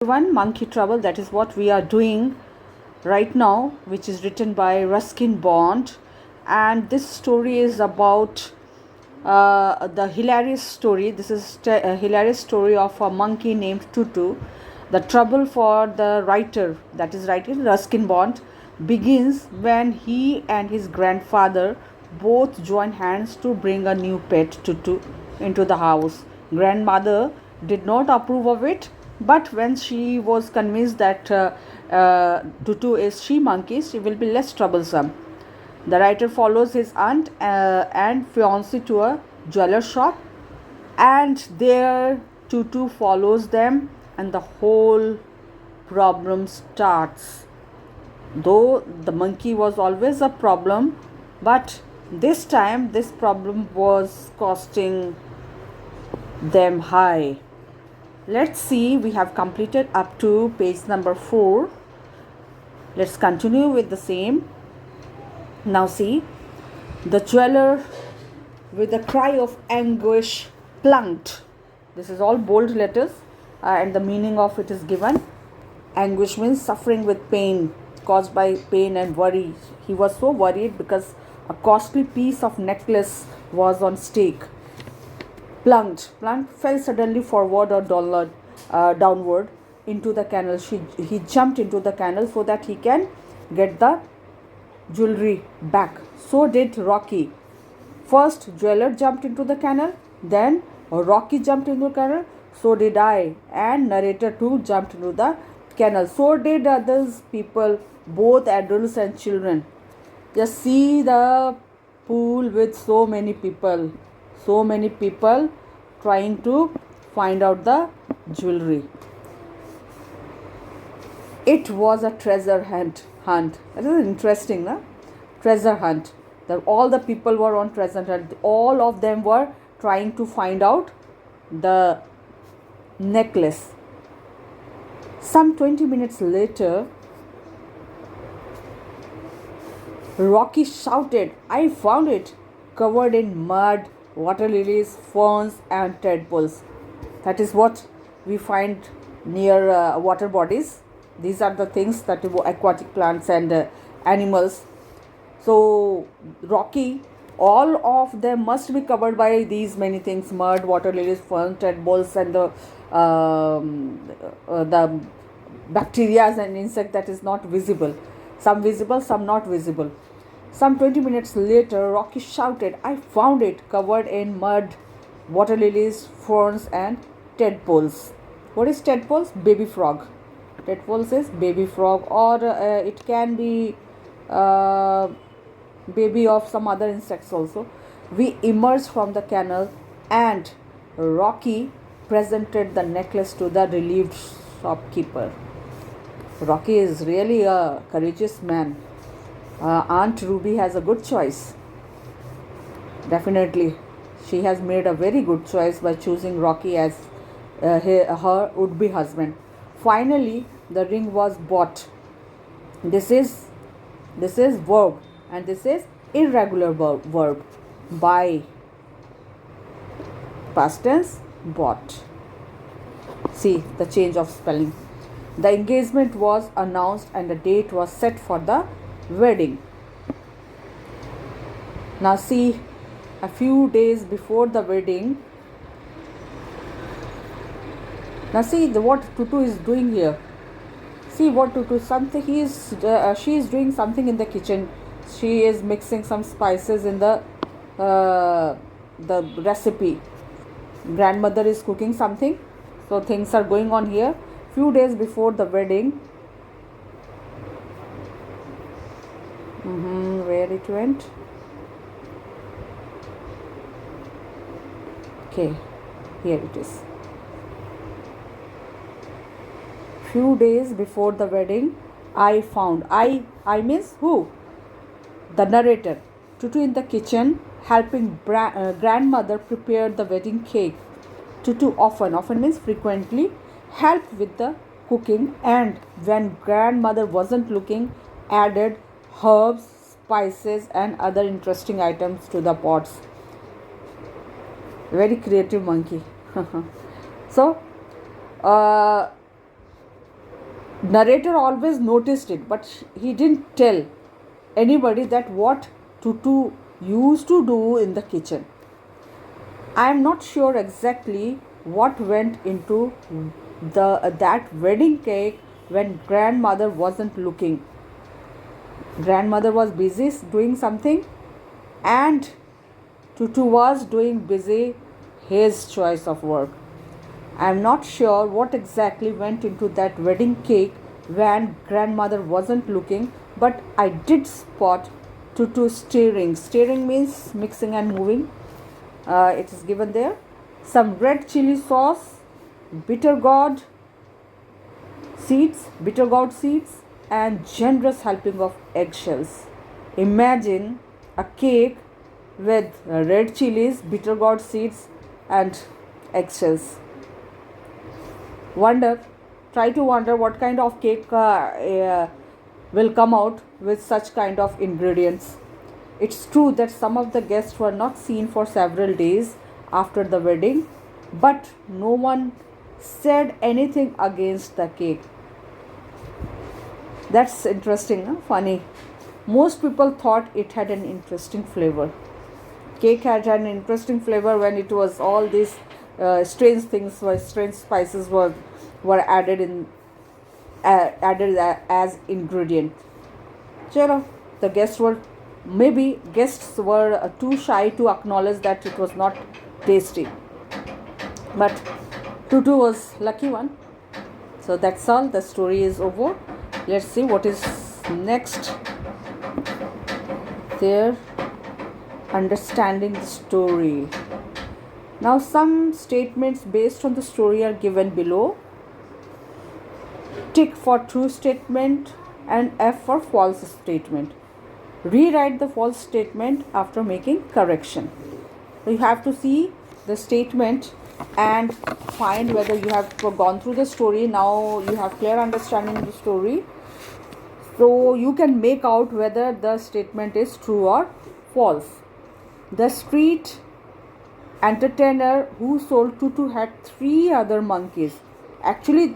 One Monkey Trouble, that is what we are doing right now, which is written by Ruskin Bond. And this story is about the hilarious story. This is a hilarious story of a monkey named Tutu. The trouble for the writer, that is writing Ruskin Bond, begins when he and his grandfather both join hands to bring a new pet Tutu into the house. Grandmother did not approve of it, but when she was convinced that Tutu is she monkey, she will be less troublesome. The writer follows his aunt and fiancée to a jeweler shop, and there Tutu follows them, and the whole problem starts. Though the monkey was always a problem, but this time this problem was costing them high. Let's see, we have completed up to page number 4. Let's continue with the same. Now see, the jeweler with a cry of anguish plunked. This is all bold letters, and the meaning of it is given. Anguish means suffering with pain, caused by pain and worry. He was so worried because a costly piece of necklace was on stake. Plunked fell suddenly forward or downward into the canal. He jumped into the canal so that he can get the jewelry back. So did Rocky. First, jeweler jumped into the canal, then Rocky jumped into the canal, so did I, and narrator too jumped into the canal. So did others people, both adults and children. Just see the pool with so many people trying to find out the jewelry. It was a treasure hunt. That is interesting, na? Treasure hunt. All the people were on treasure hunt. All of them were trying to find out the necklace. Some 20 minutes later, Rocky shouted, "I found it, covered in mud, water lilies, ferns, and tadpoles." That is what we find near water bodies. These are the things that aquatic plants and animals. So Rocky, all of them must be covered by these many things: mud, water lilies, ferns, tadpoles, and the bacteria and insect that is not visible. Some visible, some not visible. Some 20 minutes later, Rocky shouted, "I found it, covered in mud, water lilies, ferns, and tadpoles." What is tadpoles? Baby frog. Tadpoles is baby frog, or it can be baby of some other insects also. We emerged from the canal, and Rocky presented the necklace to the relieved shopkeeper. Rocky is really a courageous man. Aunt Ruby has a good choice. Definitely, she has made a very good choice by choosing Rocky as her would-be husband. Finally, the ring was bought. This is verb, and this is irregular verb. Buy. Past tense, bought. See the change of spelling. The engagement was announced and the date was set for the wedding. Now see, a few days before the wedding. Now see what Tutu is doing here. See what Tutu, something she is doing something in the kitchen. She is mixing some spices in the recipe. Grandmother is cooking something. So things are going on here. Few days before the wedding. Where it went? Okay, here it is. Few days before the wedding, I found. I means who? The narrator. Tutu in the kitchen helping grandmother prepare the wedding cake. Tutu often means frequently, helped with the cooking, and when grandmother wasn't looking, added herbs, spices, and other interesting items to the pots. Very creative monkey. So Narrator always noticed it, but he didn't tell anybody that what Tutu used to do in the kitchen. I am not sure exactly what went into that wedding cake when grandmother wasn't looking. Grandmother was busy doing something, and Tutu was doing busy his choice of work. I am not sure what exactly went into that wedding cake when grandmother wasn't looking, but I did spot Tutu stirring. Stirring means mixing and moving. It is given there. Some red chili sauce, bitter gourd seeds, and generous helping of eggshells. Imagine a cake with red chilies, bitter gourd seeds, and eggshells. Try to wonder what kind of cake will come out with such kind of ingredients. It's true that some of the guests were not seen for several days after the wedding, but no one said anything against the cake. That's interesting, huh? Funny. Most people thought it had an interesting flavor. Cake had an interesting flavor when it was all these strange things, strange spices were added as ingredient. Chalo, the guests were too shy to acknowledge that it was not tasty. But Tutu was lucky one. So that's all. The story is over. Let's see what is next. There, understanding the story. Now some statements based on the story are given below. Tick for true statement and F for false statement. Rewrite the false statement after making correction. So you have to see the statement and find whether you have gone through the story. Now you have clear understanding of the story, so you can make out whether the statement is true or false. The street entertainer who sold Tutu had 3 other monkeys. Actually,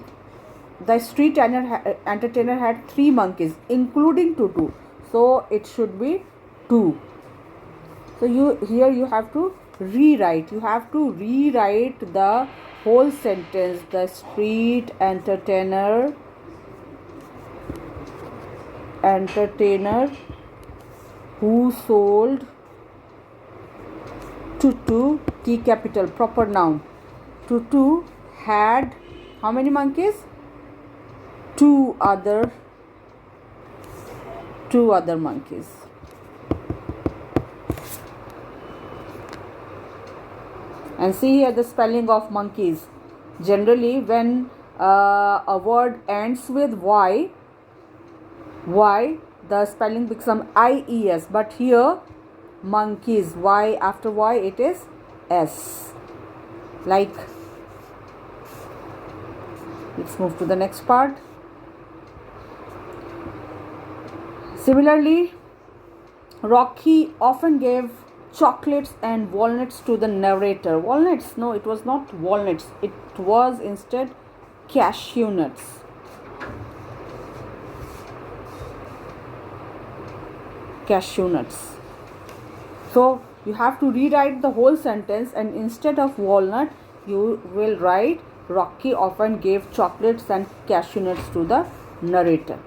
the street entertainer had 3 monkeys including Tutu, so it should be 2. So you have to rewrite the whole sentence. The street entertainer who sold Tutu, T capital, proper noun. Tutu had how many monkeys? 2 other monkeys. And see here the spelling of monkeys. Generally, when a word ends with Y, the spelling becomes IES. But here, monkeys, Y after Y, it is S. Like, let's move to the next part. Similarly, Rocky often gave chocolates and walnuts to the narrator. Walnuts? No, it was not walnuts. It was instead cashew nuts. Cashew nuts. So you have to rewrite the whole sentence, and instead of walnut, you will write Rocky often gave chocolates and cashew nuts to the narrator.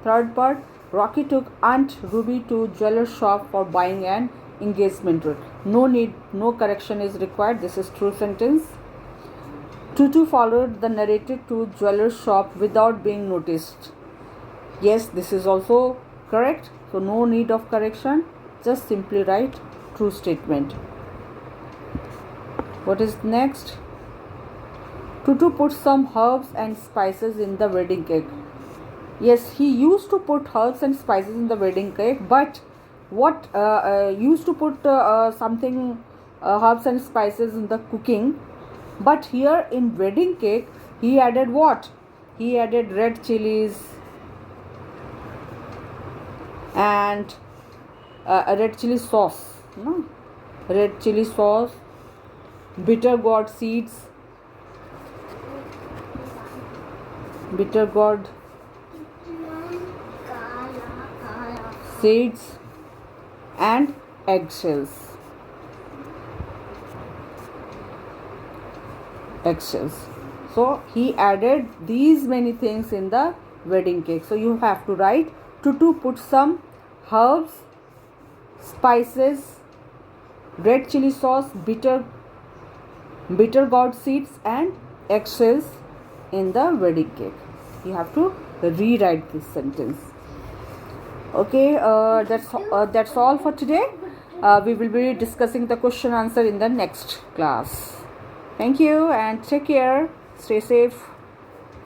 Third part, Rocky took Aunt Ruby to jeweler's shop for buying an engagement ring. No correction is required. This is true sentence. Tutu followed the narrator to jeweler's shop without being noticed. Yes, this is also correct. So no need of correction. Just simply write true statement. What is next? Tutu put some herbs and spices in the wedding cake. Yes, he used to put herbs and spices in the wedding cake, but what used to put something herbs and spices in the cooking, but here in wedding cake he added what? He added red chilies and a red chili sauce, bitter gourd seeds, bitter gourd seeds, and eggshells. So he added these many things in the wedding cake. So you have to write, Tutu put some herbs, spices, red chili sauce, bitter gourd seeds, and eggshells in the wedding cake. You have to rewrite this sentence. Okay, that's all for today. We will be discussing the question answer in the next class. Thank you and take care. Stay safe.